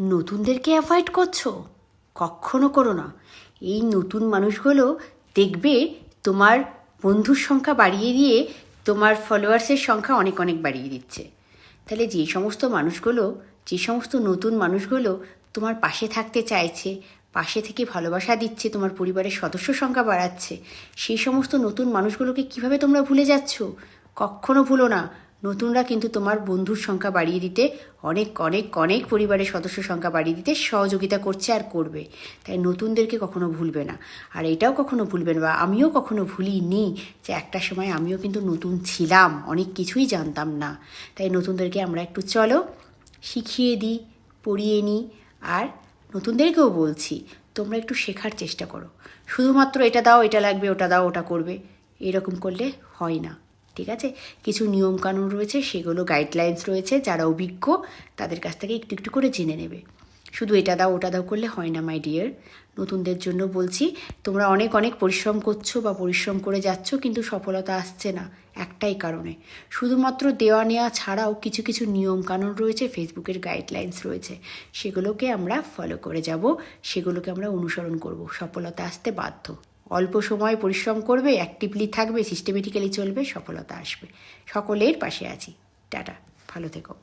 নতুনদেরকে avoid করছো? কখনো করো না। এই নতুন মানুষগুলো দেখবে তোমার বন্ধুর সংখ্যা বাড়িয়ে দিয়ে তোমার ফলোয়ার্সের সংখ্যা অনেক অনেক বাড়িয়ে দিচ্ছে। তাহলে যে সমস্ত নতুন মানুষগুলো তোমার পাশে থাকতে চাইছে, পাশে থেকে ভালোবাসা দিচ্ছে, তোমার পরিবারের সদস্য সংখ্যা বাড়াচ্ছে, সেই সমস্ত নতুন মানুষগুলোকে কিভাবে তোমরা ভুলে যাচ্ছ? কখনো ভুলো না। নতুনরা কিন্তু তোমার বন্ধুর সংখ্যা বাড়িয়ে দিতে, অনেক অনেক অনেক পরিবারের সদস্য সংখ্যা বাড়িয়ে দিতে সহযোগিতা করছে আর করবে। তাই নতুনদেরকে কখনো ভুলবে না। আর এটাও কখনো ভুলবেন, বা আমিও কখনো ভুলিনি যে একটা সময় আমিও কিন্তু নতুন ছিলাম, অনেক কিছুই জানতাম না। তাই নতুনদেরকে আমরা একটু চলো শিখিয়ে দিই, পড়িয়ে নিই। আর নতুনদেরকেও বলছি, তোমরা একটু শেখার চেষ্টা করো। শুধুমাত্র এটা দাও, এটা লাগবে, ওটা দাও, ওটা করবে, এরকম করলে হয় না। ঠিক আছে? কিছু নিয়মকানুন রয়েছে, সেগুলো গাইডলাইন্স রয়েছে, যারা অভিজ্ঞ তাদের কাছ থেকে একটু একটু করে জেনে নেবে। শুধু এটা দাও ওটা দাও করলে হয় না মাই ডিয়ার। নতুনদের জন্য বলছি, তোমরা অনেক অনেক পরিশ্রম করছো বা পরিশ্রম করে যাচ্ছ, কিন্তু সফলতা আসছে না একটাই কারণে। শুধুমাত্র দেওয়া নেওয়া ছাড়াও কিছু কিছু নিয়মকানুন রয়েছে, ফেসবুকের গাইডলাইন্স রয়েছে, সেগুলোকে আমরা ফলো করে যাব, সেগুলোকে আমরা অনুসরণ করব। সফলতা আসতে বাধ্য। অল্প সময় পরিশ্রম করবে, অ্যাক্টিভলি থাকবে, সিস্টেমেটিক্যালি চলবে, সফলতা আসবে। সকলের পাশে আছি। টাটা, ভালো থেকো।